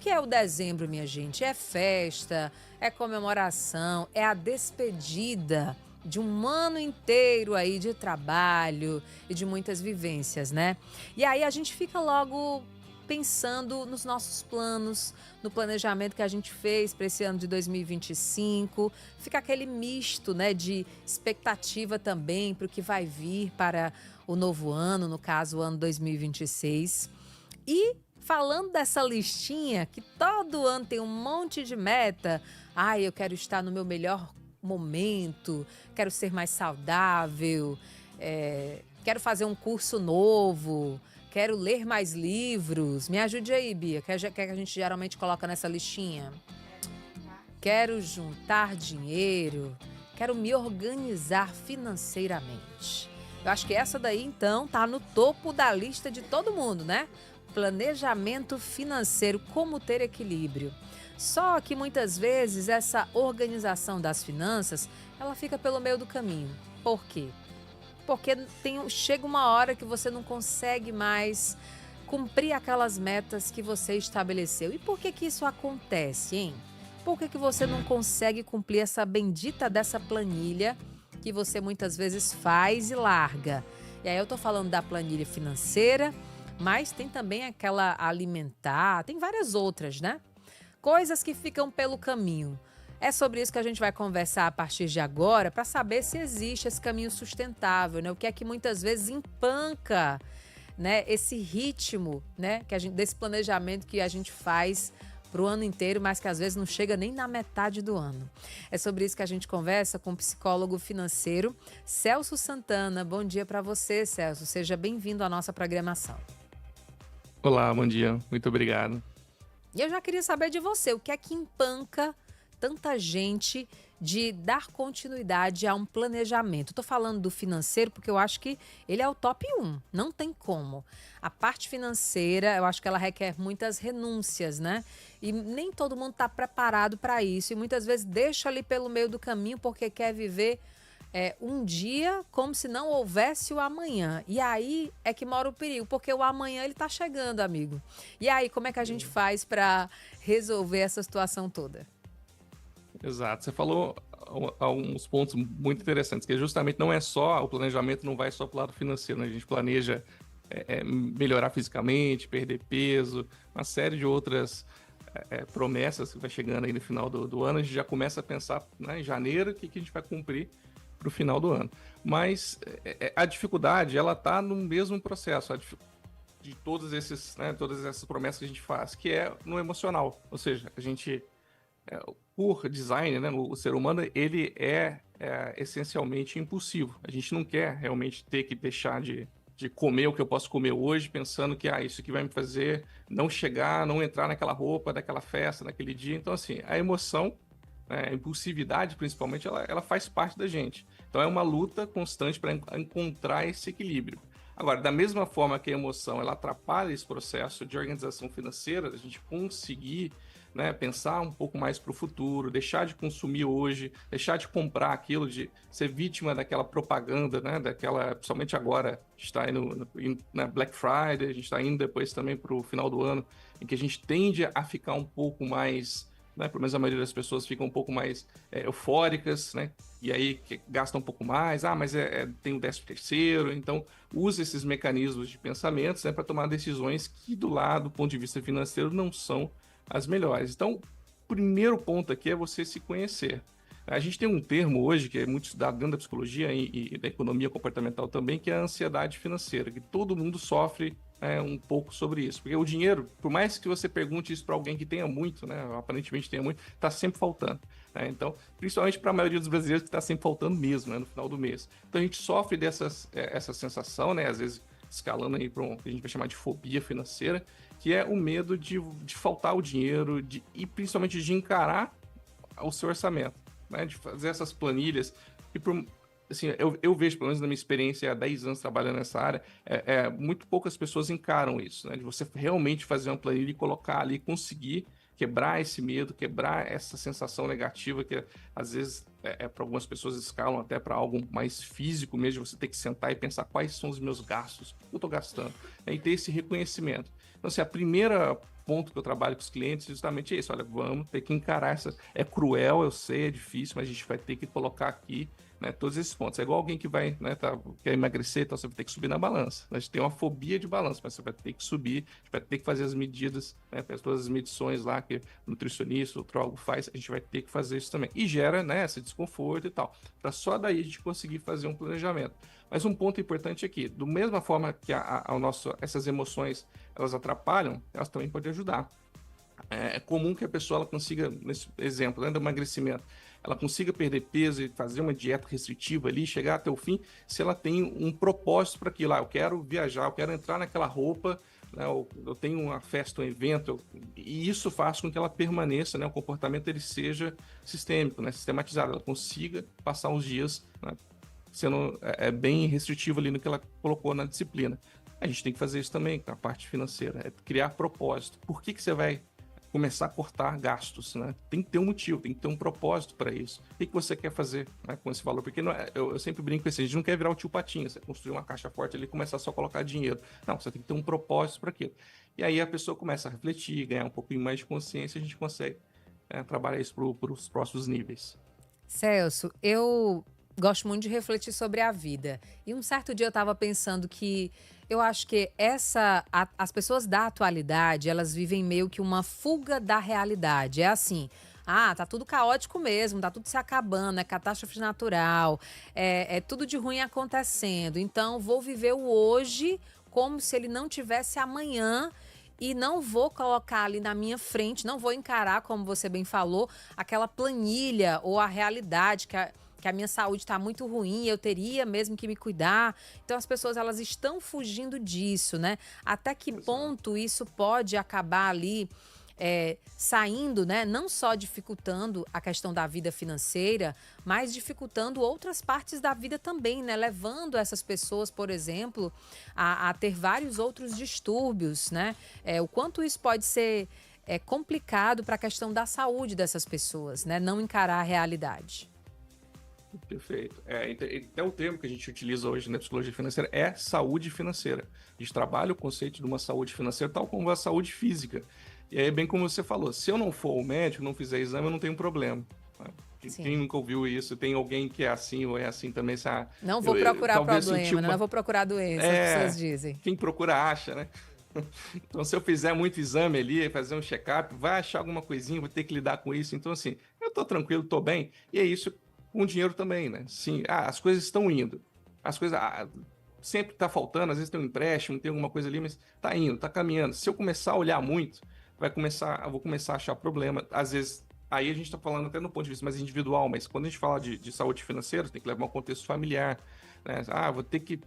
que é o dezembro, minha gente? É festa, é comemoração, é a despedida de um ano inteiro aí de trabalho e de muitas vivências, né? E aí a gente fica logo pensando nos nossos planos, no planejamento que a gente fez para esse ano de 2025. Fica aquele misto, né, de expectativa também para o que vai vir para o novo ano, no caso, o ano 2026. E falando dessa listinha, que todo ano tem um monte de meta. Ai, eu quero estar no meu melhor momento, quero ser mais saudável, quero fazer um curso novo, quero ler mais livros. Me ajude aí, Bia, que a gente geralmente coloca nessa listinha. Quero juntar dinheiro, quero me organizar financeiramente. Eu acho que essa daí, então, tá no topo da lista de todo mundo, né? Planejamento financeiro, como ter equilíbrio. Só que muitas vezes essa organização das finanças, ela fica pelo meio do caminho. Por quê? Porque chega uma hora que você não consegue mais cumprir aquelas metas que você estabeleceu. E por que que isso acontece, hein? Por que que você não consegue cumprir essa bendita dessa planilha que você muitas vezes faz e larga? E aí eu tô falando da planilha financeira, mas tem também aquela alimentar, tem várias outras, né? Coisas que ficam pelo caminho. É sobre isso que a gente vai conversar a partir de agora para saber se existe esse caminho sustentável, né? O que é que muitas vezes empanca, né, esse ritmo, né, desse planejamento que a gente faz para o ano inteiro, mas que às vezes não chega nem na metade do ano. É sobre isso que a gente conversa com o psicólogo financeiro Celso Santana. Bom dia para você, Celso. Seja bem-vindo à nossa programação. Olá, bom dia. Muito obrigado. E eu já queria saber de você, o que é que empanca tanta gente de dar continuidade a um planejamento? Estou falando do financeiro porque eu acho que ele é o top 1, não tem como. A parte financeira, eu acho que ela requer muitas renúncias, né? E nem todo mundo está preparado para isso e muitas vezes deixa ali pelo meio do caminho porque quer viver um dia como se não houvesse o amanhã. E aí é que mora o perigo, porque o amanhã ele tá chegando, amigo. E aí, como é que a gente faz para resolver essa situação toda? Exato. Você falou uns pontos muito interessantes, que justamente não é só, o planejamento não vai só para o lado financeiro, né? A gente planeja melhorar fisicamente, perder peso, uma série de outras promessas que vai chegando aí no final do ano. A gente já começa a pensar, né, em janeiro o que a gente vai cumprir para o final do ano. Mas a dificuldade, ela está no mesmo processo de todos esses, né, todas essas promessas que a gente faz, que é no emocional. Ou seja, a gente, por design, né, o ser humano, ele é essencialmente impulsivo. A gente não quer realmente ter que deixar de comer o que eu posso comer hoje, pensando que isso aqui vai me fazer não chegar, não entrar naquela roupa, naquela festa, naquele dia. Então, assim, a emoção, a impulsividade, principalmente, ela faz parte da gente. Então, é uma luta constante para encontrar esse equilíbrio. Agora, da mesma forma que a emoção ela atrapalha esse processo de organização financeira, a gente conseguir, né, pensar um pouco mais para o futuro, deixar de consumir hoje, deixar de comprar aquilo, de ser vítima daquela propaganda, né, principalmente agora, a gente está indo na Black Friday, a gente está indo depois também para o final do ano, em que a gente tende a ficar um pouco mais, né, pelo menos a maioria das pessoas ficam um pouco mais eufóricas, né, e aí que gastam um pouco mais, mas tem o 13º, então usa esses mecanismos de pensamentos, né, para tomar decisões que do ponto de vista financeiro não são as melhores. Então, o primeiro ponto aqui é você se conhecer. A gente tem um termo hoje que é muito estudado dentro da psicologia e da economia comportamental também, que é a ansiedade financeira, que todo mundo sofre um pouco sobre isso. Porque o dinheiro, por mais que você pergunte isso para alguém que tenha muito, né, aparentemente tenha muito, está sempre faltando. Né? Então, principalmente para a maioria dos brasileiros que está sempre faltando mesmo, né, no final do mês. Então, a gente sofre essa sensação, né, às vezes escalando aí para que a gente vai chamar de fobia financeira, que é o medo de faltar o dinheiro e principalmente de encarar o seu orçamento, né? De fazer essas planilhas. Assim, eu vejo, pelo menos na minha experiência há 10 anos trabalhando nessa área, muito poucas pessoas encaram isso, né? De você realmente fazer uma planilha e colocar ali, conseguir quebrar esse medo, quebrar essa sensação negativa que às vezes para algumas pessoas escalam até para algo mais físico mesmo, você ter que sentar e pensar quais são os meus gastos, o que eu estou gastando, e ter esse reconhecimento. Então, assim, a primeira ponto que eu trabalho com os clientes é justamente isso. Olha, vamos ter que encarar essa... É cruel, eu sei, é difícil, mas a gente vai ter que colocar aqui, né, todos esses pontos. É igual alguém que vai, né, quer emagrecer, então você vai ter que subir na balança. A gente tem uma fobia de balança, mas você vai ter que subir, a gente vai ter que fazer as medidas, né, todas as medições lá que o nutricionista, o nutrólogo faz, a gente vai ter que fazer isso também. E gera, né, esse desconforto e tal. Para só daí a gente conseguir fazer um planejamento. Mas um ponto importante aqui, do mesma forma que essas emoções elas atrapalham, elas também podem ajudar. É comum que a pessoa ela consiga, nesse exemplo, né, do emagrecimento, ela consiga perder peso e fazer uma dieta restritiva ali, chegar até o fim, se ela tem um propósito para aquilo. Eu quero viajar, eu quero entrar naquela roupa, né, eu tenho uma festa, um evento, e isso faz com que ela permaneça, né, o comportamento ele seja sistêmico, né, sistematizado, ela consiga passar os dias, né, sendo bem restritivo ali no que ela colocou na disciplina. A gente tem que fazer isso também com a parte financeira, é criar propósito. Por que você vai começar a cortar gastos, né? Tem que ter um motivo, tem que ter um propósito para isso. O que você quer fazer, né, com esse valor? Porque eu sempre brinco com isso, a gente não quer virar o tio Patinha, você construir uma caixa forte ali e começar só a colocar dinheiro. Não, você tem que ter um propósito para aquilo. E aí a pessoa começa a refletir, ganhar um pouquinho mais de consciência e a gente consegue trabalhar isso para os próximos níveis. Celso, eu gosto muito de refletir sobre a vida. E um certo dia eu estava pensando que eu acho que as pessoas da atualidade, elas vivem meio que uma fuga da realidade. É assim, tá tudo caótico mesmo, tá tudo se acabando, é catástrofe natural, é tudo de ruim acontecendo. Então, vou viver o hoje como se ele não tivesse amanhã e não vou colocar ali na minha frente, não vou encarar, como você bem falou, aquela planilha ou a realidade que a minha saúde está muito ruim, eu teria mesmo que me cuidar. Então as pessoas elas estão fugindo disso, né? Até que ponto isso pode acabar ali saindo, né? Não só dificultando a questão da vida financeira, mas dificultando outras partes da vida também, né? Levando essas pessoas, por exemplo, a ter vários outros distúrbios, né? O quanto isso pode ser complicado para a questão da saúde dessas pessoas, né? Não encarar a realidade. Perfeito. Até o termo que a gente utiliza hoje na psicologia financeira é saúde financeira. A gente trabalha o conceito de uma saúde financeira tal como a saúde física. E aí, bem como você falou, se eu não for ao médico, não fizer exame, eu não tenho problema. Quem nunca ouviu isso? Tem alguém que é assim ou é assim também? Não vou procurar problema, né? Não vou procurar doença, as pessoas dizem. Quem procura acha, né? Então, se eu fizer muito exame ali, fazer um check-up, vai achar alguma coisinha, vou ter que lidar com isso. Então, assim, eu tô tranquilo, tô bem. E é isso com o dinheiro também, né? Sim, as coisas estão indo. As coisas sempre tá faltando, às vezes tem um empréstimo, tem alguma coisa ali, mas tá indo, tá caminhando. Se eu começar a olhar muito, eu vou começar a achar problema. Às vezes, aí a gente tá falando até no ponto de vista mais individual, mas quando a gente fala de saúde financeira, tem que levar um contexto familiar, né? Vou ter que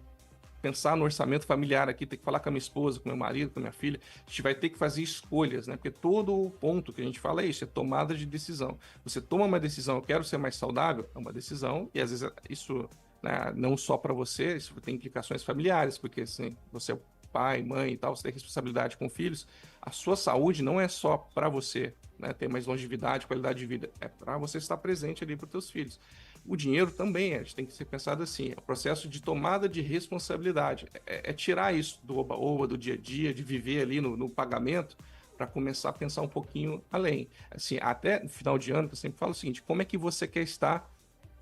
pensar no orçamento familiar aqui, ter que falar com a minha esposa, com meu marido, com a minha filha, a gente vai ter que fazer escolhas, né? Porque todo o ponto que a gente fala é isso, é tomada de decisão. Você toma uma decisão, eu quero ser mais saudável, é uma decisão, e às vezes isso, né, não só para você, isso tem implicações familiares, porque assim, você é pai, mãe e tal, você tem responsabilidade com filhos, a sua saúde não é só para você, né, ter mais longevidade, qualidade de vida, é para você estar presente ali para os teus filhos. O dinheiro também, a gente tem que ser pensado assim, é o processo de tomada de responsabilidade, tirar isso do oba-oba, do dia a dia, de viver ali no pagamento, para começar a pensar um pouquinho além. Assim, até no final de ano, eu sempre falo o seguinte, como é que você quer estar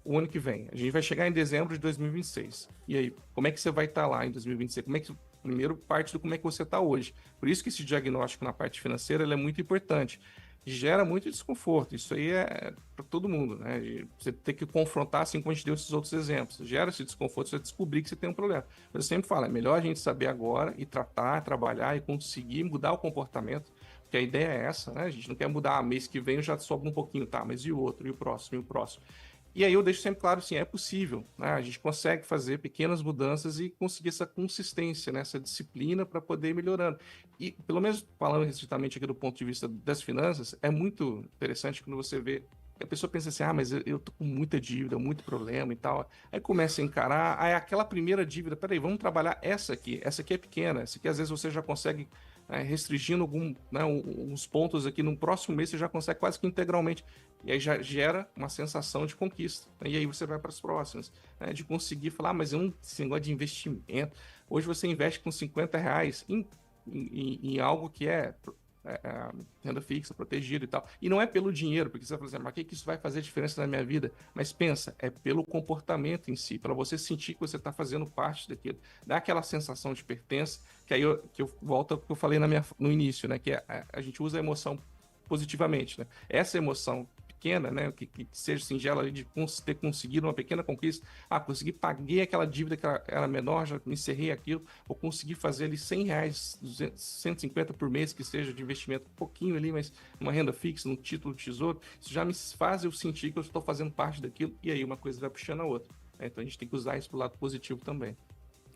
o ano que vem? A gente vai chegar em dezembro de 2026. E aí, como é que você vai estar lá em 2026? Como é que primeiro parte do como é que você está hoje? Por isso que esse diagnóstico na parte financeira ele é muito importante. Gera muito desconforto, isso aí é para todo mundo, né? Você tem que confrontar, assim como a gente deu esses outros exemplos. Gera esse desconforto, você descobrir que você tem um problema. Mas eu sempre falo, é melhor a gente saber agora e tratar, trabalhar e conseguir mudar o comportamento, porque a ideia é essa, né? A gente não quer mudar, mês que vem já sobe um pouquinho, tá? Mas e o outro, e o próximo, e o próximo? E aí eu deixo sempre claro, assim, é possível, né? A gente consegue fazer pequenas mudanças e conseguir essa consistência, né? Essa disciplina para poder ir melhorando. E, pelo menos falando restritamente aqui do ponto de vista das finanças, é muito interessante quando você vê que a pessoa pensa assim, mas eu tô com muita dívida, muito problema e tal. Aí começa a encarar, aí aquela primeira dívida, peraí, vamos trabalhar essa aqui é pequena, essa aqui às vezes você já consegue, né, restringindo uns pontos aqui, no próximo mês você já consegue quase que integralmente. E aí já gera uma sensação de conquista. Né? E aí você vai para as próximas, né? De conseguir falar, mas esse negócio de investimento. Hoje você investe com R$ 50 em algo que é renda fixa, protegida e tal. E não é pelo dinheiro, porque você vai falar assim, mas o que isso vai fazer diferença na minha vida? Mas pensa, é pelo comportamento em si, para você sentir que você está fazendo parte daquilo. Dá aquela sensação de pertença, que aí eu volto ao que eu falei no início, né? Que a gente usa a emoção positivamente, né? Essa emoção pequena, né, que seja singela ali de ter conseguido uma pequena conquista, consegui paguei aquela dívida que era menor, já encerrei aquilo, ou consegui fazer ali R$100, 200, 150 por mês, que seja de investimento, um pouquinho ali, mas uma renda fixa, num título de tesouro, isso já me faz eu sentir que eu estou fazendo parte daquilo, e aí uma coisa vai puxando a outra, né? Então a gente tem que usar isso pro lado positivo também.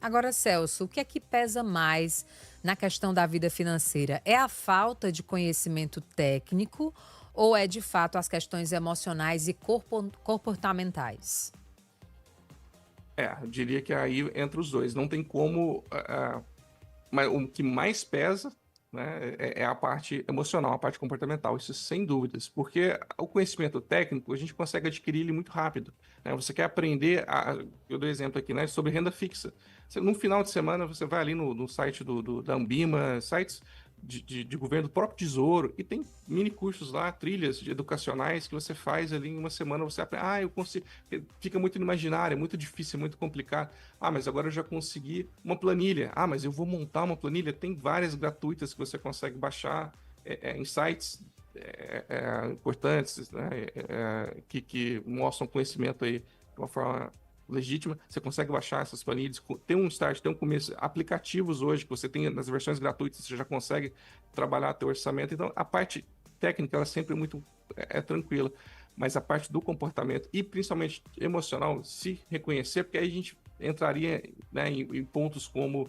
Agora, Celso, o que é que pesa mais na questão da vida financeira? É a falta de conhecimento técnico ou é de fato as questões emocionais e comportamentais? Eu diria que aí entre os dois, não tem como, mas o que mais pesa, né, é a parte emocional, a parte comportamental, isso sem dúvidas, porque o conhecimento técnico a gente consegue adquirir ele muito rápido, né? Você quer aprender, eu dou exemplo aqui, né, sobre renda fixa. No final de semana você vai ali no site da Ambima, sites de governo do próprio Tesouro, e tem mini cursos lá, trilhas educacionais que você faz ali em uma semana, você aprende, eu consigo, fica muito imaginário, é muito difícil, é muito complicado. Mas agora eu já consegui uma planilha. Mas eu vou montar uma planilha. Tem várias gratuitas que você consegue baixar em sites importantes, né, que mostram conhecimento aí de uma forma legítima. Você consegue baixar essas planilhas, tem um start, tem um começo, aplicativos hoje que você tem nas versões gratuitas, você já consegue trabalhar teu orçamento. Então, a parte técnica, ela é sempre muito tranquila, mas a parte do comportamento e principalmente emocional, se reconhecer, porque aí a gente entraria, né, em pontos como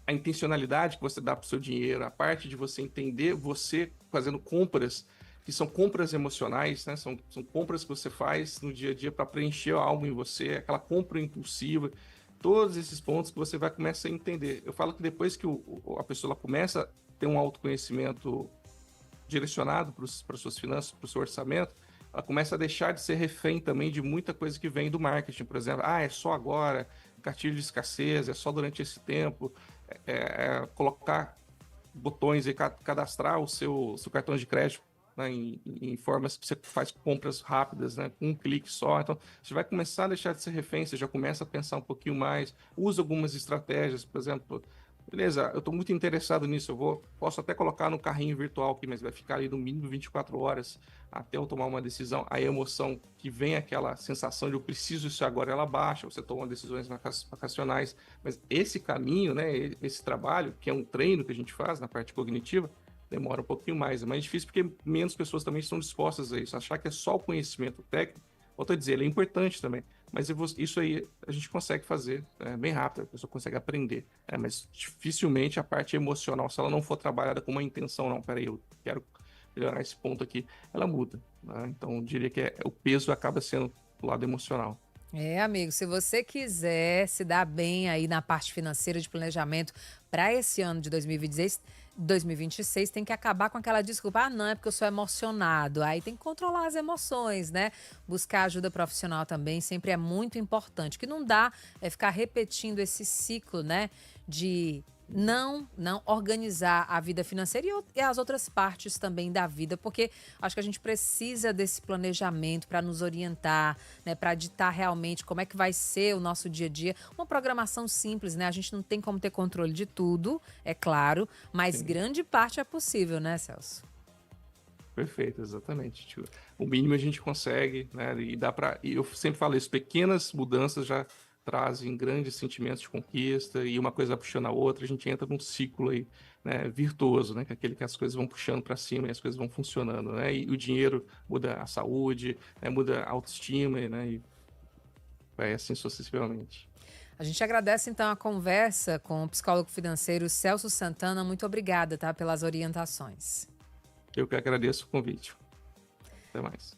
a intencionalidade que você dá para o seu dinheiro, a parte de você entender você fazendo compras, que são compras emocionais, né? São compras que você faz no dia a dia para preencher algo em você, aquela compra impulsiva, todos esses pontos que você vai começar a entender. Eu falo que depois que a pessoa ela começa a ter um autoconhecimento direcionado para suas finanças, para o seu orçamento, ela começa a deixar de ser refém também de muita coisa que vem do marketing, por exemplo, é só agora, gatilho de escassez, é só durante esse tempo, colocar botões e cadastrar o seu cartão de crédito, né, em formas que você faz compras rápidas, né, com um clique só. Então, você vai começar a deixar de ser refém, você já começa a pensar um pouquinho mais, usa algumas estratégias, por exemplo, beleza, eu estou muito interessado nisso, posso até colocar no carrinho virtual aqui, mas vai ficar ali no mínimo 24 horas até eu tomar uma decisão. A emoção que vem, aquela sensação de eu preciso isso agora, ela baixa, você toma decisões mais racionais. Mas esse caminho, né, esse trabalho, que é um treino que a gente faz na parte cognitiva, demora um pouquinho mais. É mais difícil porque menos pessoas também estão dispostas a isso. Achar que é só o conhecimento técnico, volto a dizer, ele é importante também. Mas isso aí a gente consegue fazer bem rápido, a pessoa consegue aprender. Mas dificilmente a parte emocional, se ela não for trabalhada com uma intenção, não, peraí, eu quero melhorar esse ponto aqui, ela muda, né? Então, eu diria que o peso acaba sendo do lado emocional. Amigo, se você quiser se dar bem aí na parte financeira de planejamento para esse ano de 2026, tem que acabar com aquela desculpa, não, é porque eu sou emocionado. Aí tem que controlar as emoções, né? Buscar ajuda profissional também sempre é muito importante. O que não dá é ficar repetindo esse ciclo, né, de não organizar a vida financeira e as outras partes também da vida, porque acho que a gente precisa desse planejamento para nos orientar, né, para ditar realmente como é que vai ser o nosso dia a dia. Uma programação simples, né? A gente não tem como ter controle de tudo, é claro, mas Sim. grande parte é possível, né, Celso? Perfeito, exatamente. Tipo, o mínimo a gente consegue, né? E eu sempre falo isso, pequenas mudanças já trazem grandes sentimentos de conquista e uma coisa vai puxando a outra, a gente entra num ciclo aí, né, virtuoso, né? Que é aquele que as coisas vão puxando para cima e as coisas vão funcionando, né? E o dinheiro muda a saúde, né, muda a autoestima, né? E vai assim sucessivamente. A gente agradece então a conversa com o psicólogo financeiro Celso Santana. Muito obrigada, tá, pelas orientações. Eu que agradeço o convite. Até mais.